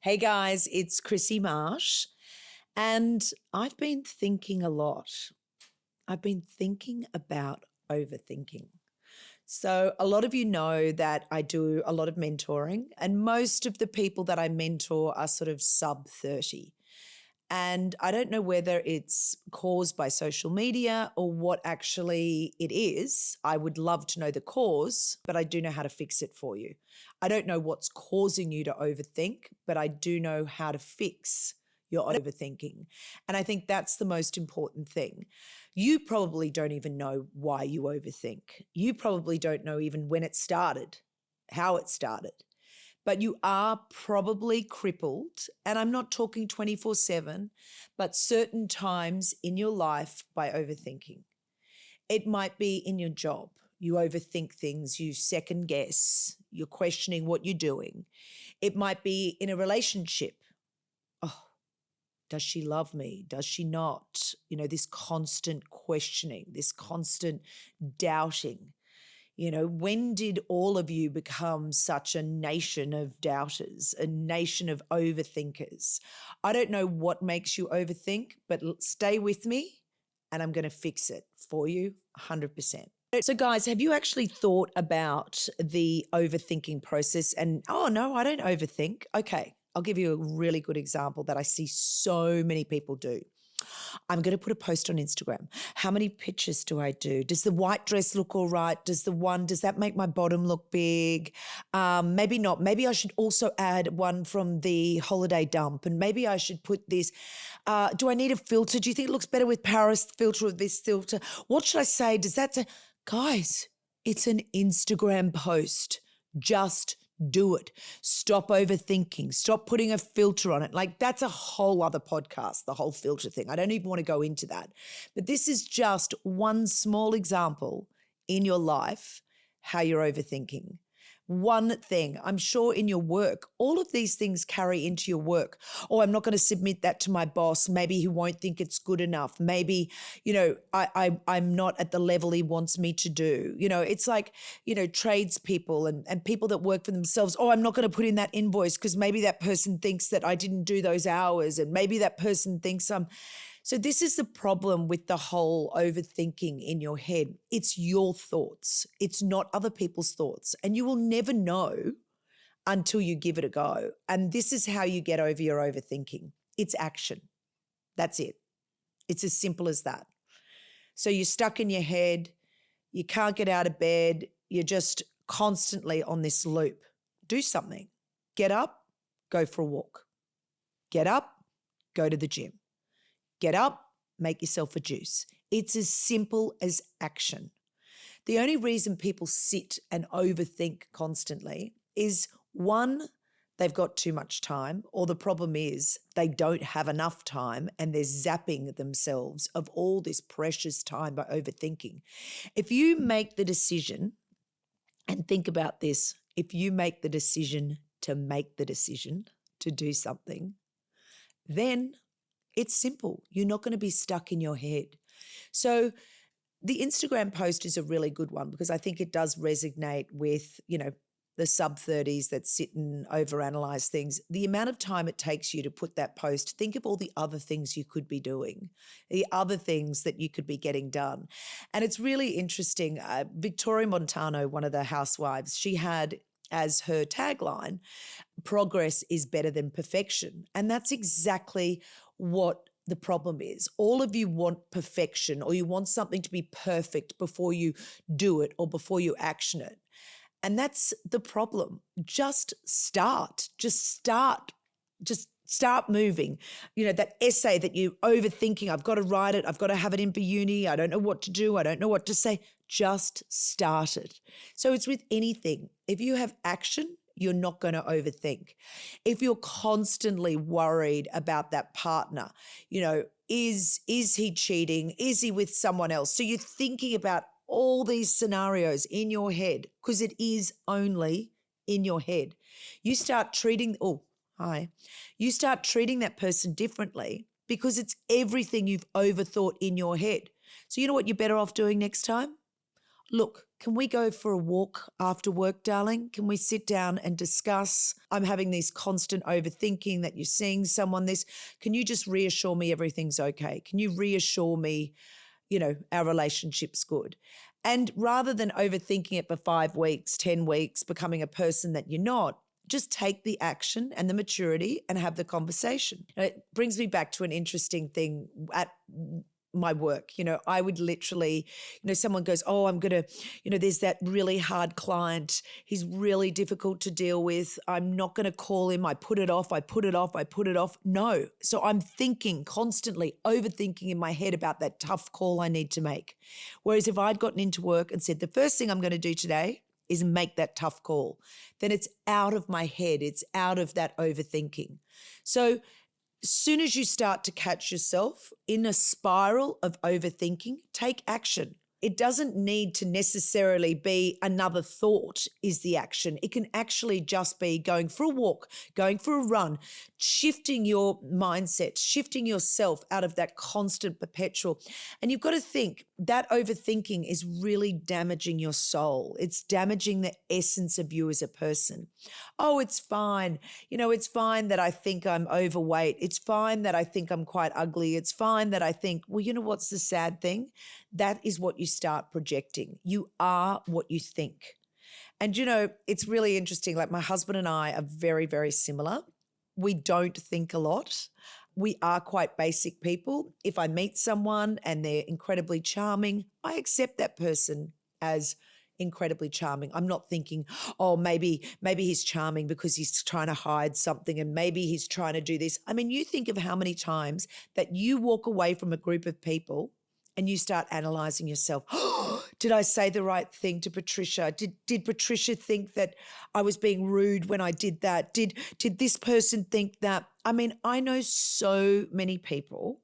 Hey guys, it's Chrissy Marsh, and I've been thinking a lot. I've been thinking about overthinking. So, a lot of you know that I do a lot of mentoring, and most of the people that I mentor are sort of sub 30. And I don't know whether it's caused by social media or what actually it is. I would love to know the cause, but I do know how to fix it for you. I don't know what's causing you to overthink, but I do know how to fix your overthinking. And I think that's the most important thing. You probably don't even know why you overthink. You probably don't know even when it started, how it started. But you are probably crippled, and I'm not talking 24/7, but certain times in your life by overthinking. It might be in your job. You overthink things, you second guess, you're questioning what you're doing. It might be in a relationship. Oh, does she love me? Does she not? This constant questioning, this constant doubting. When did all of you become such a nation of doubters, a nation of overthinkers? I don't know what makes you overthink, but stay with me and I'm going to fix it for you 100%. So guys, have you actually thought about the overthinking process? And, oh no, I don't overthink. Okay, I'll give you a really good example that I see so many people do. I'm going to put a post on Instagram. How many pictures do I do? Does the white dress look all right? Does that make my bottom look big? Maybe not. Maybe I should also add one from the holiday dump, and maybe I should put this. Do I need a filter? Do you think it looks better with Paris filter or this filter? What should I say? Does that say, guys, it's an Instagram post. Just do it. Stop overthinking. Stop putting a filter on it. Like, that's a whole other podcast, the whole filter thing. I don't even want to go into that. But this is just one small example in your life how you're overthinking. One thing, I'm sure in your work, all of these things carry into your work. Oh, I'm not going to submit that to my boss. Maybe he won't think it's good enough. Maybe, I'm not at the level he wants me to do. It's like, tradespeople and people that work for themselves. Oh, I'm not going to put in that invoice because maybe that person thinks that I didn't do those hours, and maybe that person thinks I'm. So this is the problem with the whole overthinking in your head. It's your thoughts. It's not other people's thoughts. And you will never know until you give it a go. And this is how you get over your overthinking. It's action. That's it. It's as simple as that. So you're stuck in your head. You can't get out of bed. You're just constantly on this loop. Do something. Get up, go for a walk. Get up, go to the gym. Get up, make yourself a juice. It's as simple as action. The only reason people sit and overthink constantly is, one, they've got too much time, or the problem is they don't have enough time and they're zapping themselves of all this precious time by overthinking. If you make the decision, and think about this, if you make the decision to do something, then it's simple. You're not going to be stuck in your head. So the Instagram post is a really good one because I think it does resonate with, the sub 30s that sit and overanalyze things. The amount of time it takes you to put that post, think of all the other things you could be doing, the other things that you could be getting done. And it's really interesting. Victoria Montano, one of the housewives, she had as her tagline, progress is better than perfection. And that's exactly what the problem is. All of you want perfection, or you want something to be perfect before you do it or before you action it. And that's the problem. Just start moving. That essay that you overthinking, I've got to write it, I've got to have it in for uni, I don't know what to do, I don't know what to say. Just start it. So it's with anything. If you have action, you're not going to overthink. If you're constantly worried about that partner, is he cheating? Is he with someone else? So you're thinking about all these scenarios in your head because it is only in your head. You start treating that person differently because it's everything you've overthought in your head. So you know what you're better off doing next time? look, can we go for a walk after work, darling? Can we sit down and discuss? I'm having this constant overthinking that you're seeing someone this. Can you just reassure me everything's okay? Can you reassure me, our relationship's good? And rather than overthinking it for 5 weeks, 10 weeks, becoming a person that you're not, just take the action and the maturity and have the conversation. It brings me back to an interesting thing at my work. I would literally, someone goes, oh, I'm going to, there's that really hard client. He's really difficult to deal with. I'm not going to call him. I put it off. No. So I'm thinking constantly, overthinking in my head about that tough call I need to make. Whereas if I'd gotten into work and said, the first thing I'm going to do today is make that tough call, then it's out of my head. It's out of that overthinking. So as soon as you start to catch yourself in a spiral of overthinking, take action. It doesn't need to necessarily be another thought is the action. It can actually just be going for a walk, going for a run, shifting your mindset, shifting yourself out of that constant perpetual. And you've got to think that overthinking is really damaging your soul. It's damaging the essence of you as a person. Oh, it's fine. It's fine that I think I'm overweight. It's fine that I think I'm quite ugly. It's fine that I think, well, what's the sad thing? That is what you start projecting. You are what you think. And, it's really interesting. Like my husband and I are very, very similar. We don't think a lot. We are quite basic people. If I meet someone and they're incredibly charming, I accept that person as incredibly charming. I'm not thinking, oh, maybe he's charming because he's trying to hide something and maybe he's trying to do this. I mean, you think of how many times that you walk away from a group of people and you start analysing yourself. Oh, did I say the right thing to Patricia? Did Patricia think that I was being rude when I did that? Did this person think that? I mean, I know so many people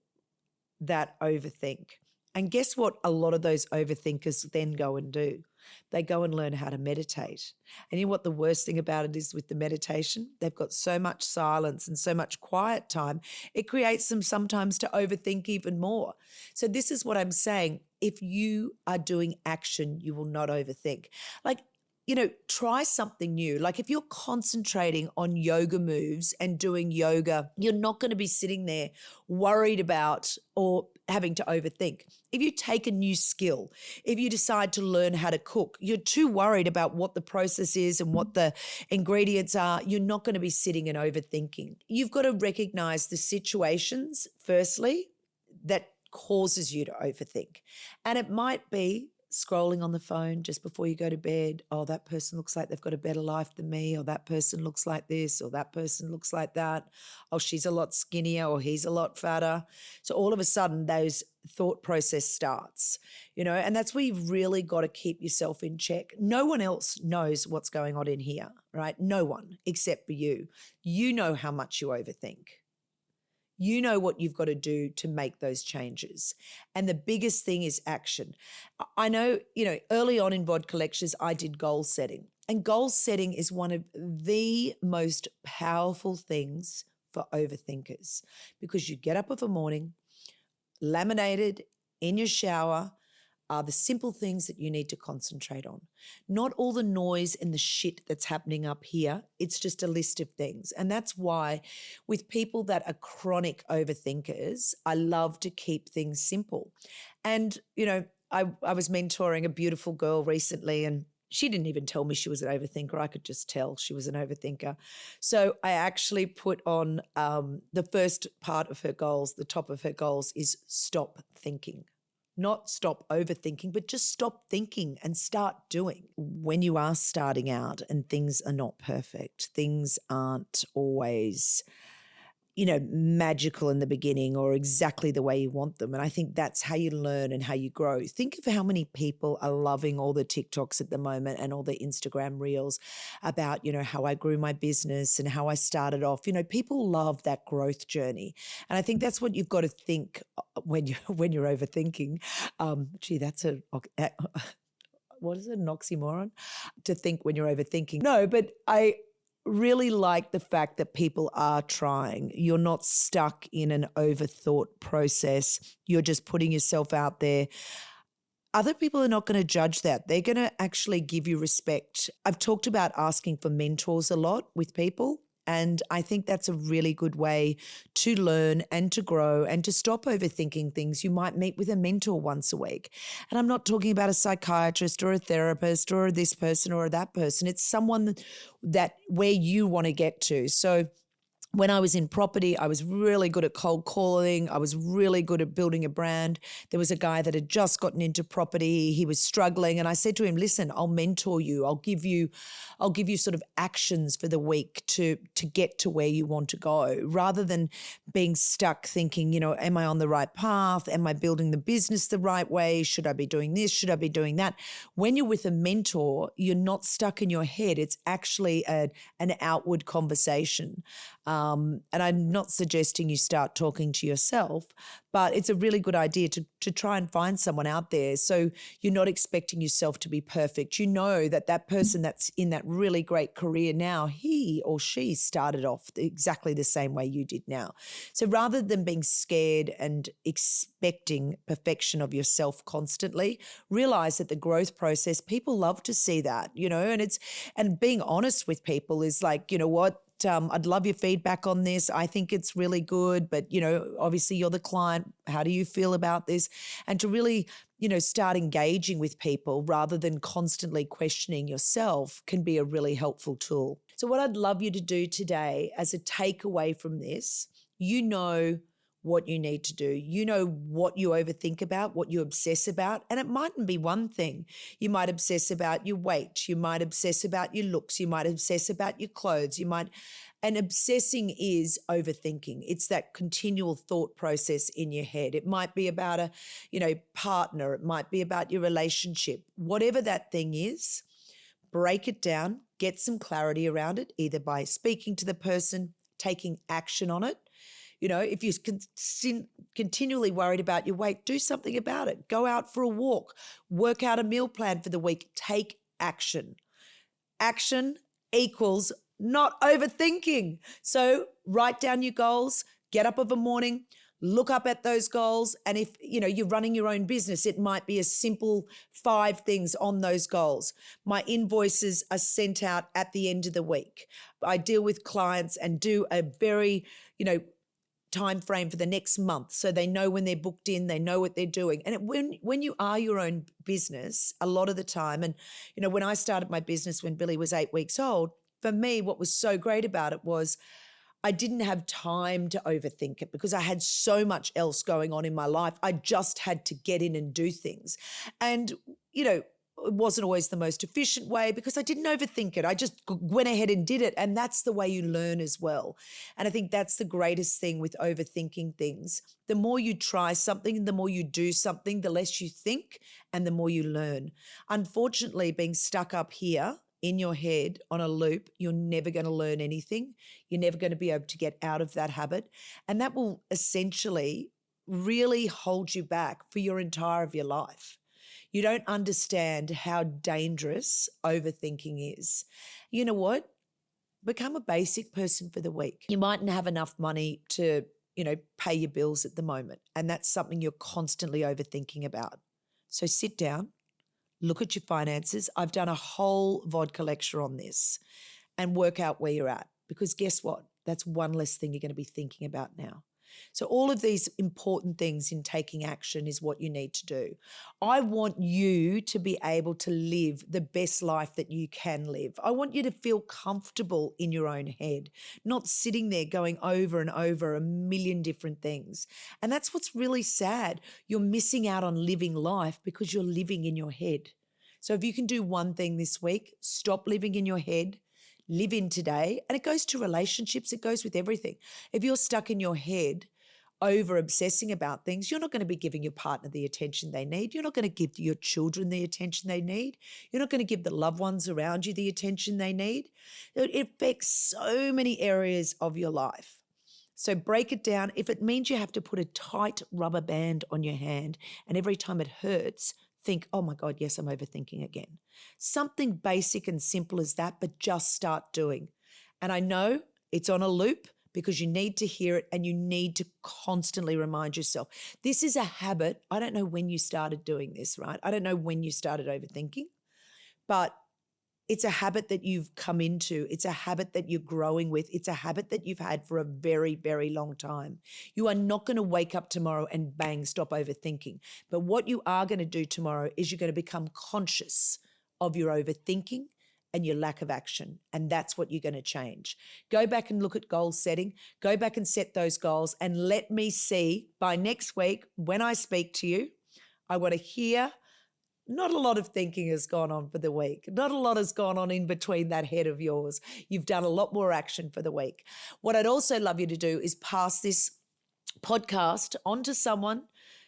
that overthink. And guess what a lot of those overthinkers then go and do? They go and learn how to meditate. And you know what the worst thing about it is with the meditation? They've got so much silence and so much quiet time, it creates them sometimes to overthink even more. So this is what I'm saying. If you are doing action, you will not overthink. Like, try something new. Like if you're concentrating on yoga moves and doing yoga, you're not going to be sitting there worried about or having to overthink. If you take a new skill, if you decide to learn how to cook, you're too worried about what the process is and what the ingredients are. You're not going to be sitting and overthinking. You've got to recognize the situations, firstly, that causes you to overthink. And it might be scrolling on the phone just before you go to bed. Oh, that person looks like they've got a better life than me, or that person looks like this, or that person looks like that. Oh, she's a lot skinnier, or he's a lot fatter. So all of a sudden those thought process starts, and that's where you've really got to keep yourself in check. No one else knows what's going on in here, right? No one except for you. You know how much you overthink. You know what you've got to do to make those changes. And the biggest thing is action. I know, early on in VOD Lectures, I did goal setting. And goal setting is one of the most powerful things for overthinkers, because you get up of a morning, laminated in your shower, are the simple things that you need to concentrate on. Not all the noise and the shit that's happening up here. It's just a list of things. And that's why with people that are chronic overthinkers, I love to keep things simple. And, I was mentoring a beautiful girl recently, and she didn't even tell me she was an overthinker. I could just tell she was an overthinker. So I actually put on the first part of her goals, the top of her goals is stop thinking. Not stop overthinking, but just stop thinking and start doing. When you are starting out and things are not perfect, things aren't always, magical in the beginning or exactly the way you want them. And I think that's how you learn and how you grow. Think of how many people are loving all the TikToks at the moment and all the Instagram reels about, how I grew my business and how I started off. People love that growth journey. And I think that's what you've got to think when you're overthinking. Gee, that's what is it, an oxymoron? To think when you're overthinking. No, but I really like the fact that people are trying. You're not stuck in an overthought process. You're just putting yourself out there. other people are not going to judge that. They're going to actually give you respect. I've talked about asking for mentors a lot with people. And I think that's a really good way to learn and to grow and to stop overthinking things. You might meet with a mentor once a week. And I'm not talking about a psychiatrist or a therapist or this person or that person. It's someone that where you want to get to. So when I was in property, I was really good at cold calling. I was really good at building a brand. There was a guy that had just gotten into property. He was struggling. And I said to him, listen, I'll mentor you. I'll give you sort of actions for the week to get to where you want to go, rather than being stuck thinking, am I on the right path? Am I building the business the right way? Should I be doing this? Should I be doing that? When you're with a mentor, you're not stuck in your head. It's actually an outward conversation. And I'm not suggesting you start talking to yourself, but it's a really good idea to try and find someone out there. So you're not expecting yourself to be perfect. You know that person that's in that really great career now, he or she started off exactly the same way you did now. So rather than being scared and expecting perfection of yourself constantly, realize that the growth process, people love to see that, and being honest with people is like, what? I'd love your feedback on this. I think it's really good, but, obviously you're the client. How do you feel about this? And to really, start engaging with people rather than constantly questioning yourself can be a really helpful tool. So what I'd love you to do today as a takeaway from this, what you need to do. You know what you overthink about, what you obsess about, and it mightn't be one thing. You might obsess about your weight. You might obsess about your looks. You might obsess about your clothes. And obsessing is overthinking. It's that continual thought process in your head. It might be about a, partner. It might be about your relationship. Whatever that thing is, break it down, get some clarity around it, either by speaking to the person, taking action on it. If you're continually worried about your weight, do something about it. Go out for a walk, work out a meal plan for the week, take action. Action equals not overthinking. So write down your goals, get up of a morning, look up at those goals. And if, you're running your own business, it might be a simple 5 things on those goals. My invoices are sent out at the end of the week. I deal with clients and do a very, time frame for the next month, so they know when they're booked in, they know what they're doing. And when you are your own business, a lot of the time, and when I started my business when Billy was 8 weeks old, for me, what was so great about it was I didn't have time to overthink it because I had so much else going on in my life. I just had to get in and do things. And, it wasn't always the most efficient way because I didn't overthink it. I just went ahead and did it. And that's the way you learn as well. And I think that's the greatest thing with overthinking things. The more you try something, the more you do something, the less you think and the more you learn. Unfortunately, being stuck up here in your head on a loop, you're never going to learn anything. You're never going to be able to get out of that habit. And that will essentially really hold you back for your entire of your life. You don't understand how dangerous overthinking is. You know what? Become a basic person for the week. You mightn't have enough money to, pay your bills at the moment. And that's something you're constantly overthinking about. So sit down, look at your finances. I've done a whole vodka lecture on this and work out where you're at. Because guess what? That's one less thing you're going to be thinking about now. So all of these important things in taking action is what you need to do. I want you to be able to live the best life that you can live. I want you to feel comfortable in your own head, not sitting there going over and over a million different things. And that's what's really sad. You're missing out on living life because you're living in your head. So if you can do one thing this week, stop living in your head. Live in today. And it goes to relationships. It goes with everything. If you're stuck in your head over obsessing about things, you're not going to be giving your partner the attention they need. You're not going to give your children the attention they need. You're not going to give the loved ones around you the attention they need. It affects so many areas of your life. So break it down. If it means you have to put a tight rubber band on your hand and every time it hurts, think, oh my God, yes, I'm overthinking again. Something basic and simple as that, but just start doing. And I know it's on a loop, because you need to hear it and you need to constantly remind yourself. This is a habit. I don't know when you started doing this, right? I don't know when you started overthinking, but it's a habit that you've come into. It's a habit that you're growing with. It's a habit that you've had for a very, very long time. You are not going to wake up tomorrow and bang, stop overthinking. But what you are going to do tomorrow is you're going to become conscious of your overthinking and your lack of action. And that's what you're going to change. Go back and look at goal setting. Go back and set those goals and let me see by next week when I speak to you, I want to hear. Not a lot of thinking has gone on for the week. Not a lot has gone on in between that head of yours. You've done a lot more action for the week. What I'd also love you to do is pass this podcast on to someone,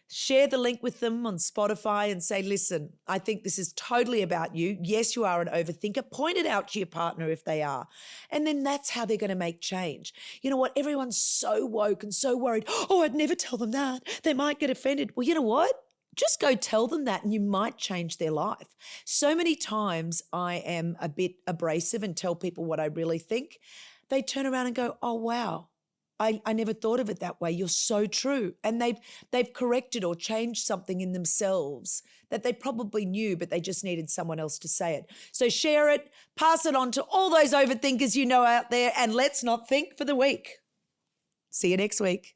share the link with them on Spotify and say, listen, I think this is totally about you. Yes, you are an overthinker. Point it out to your partner if they are. And then that's how they're going to make change. You know what? Everyone's so woke and so worried. Oh, I'd never tell them that. They might get offended. Well, you know what? Just go tell them that and you might change their life. So many times I am a bit abrasive and tell people what I really think. They turn around and go, oh, wow, I never thought of it that way. You're so true. And they've corrected or changed something in themselves that they probably knew, but they just needed someone else to say it. So share it, pass it on to all those overthinkers you know out there, and let's not think for the week. See you next week.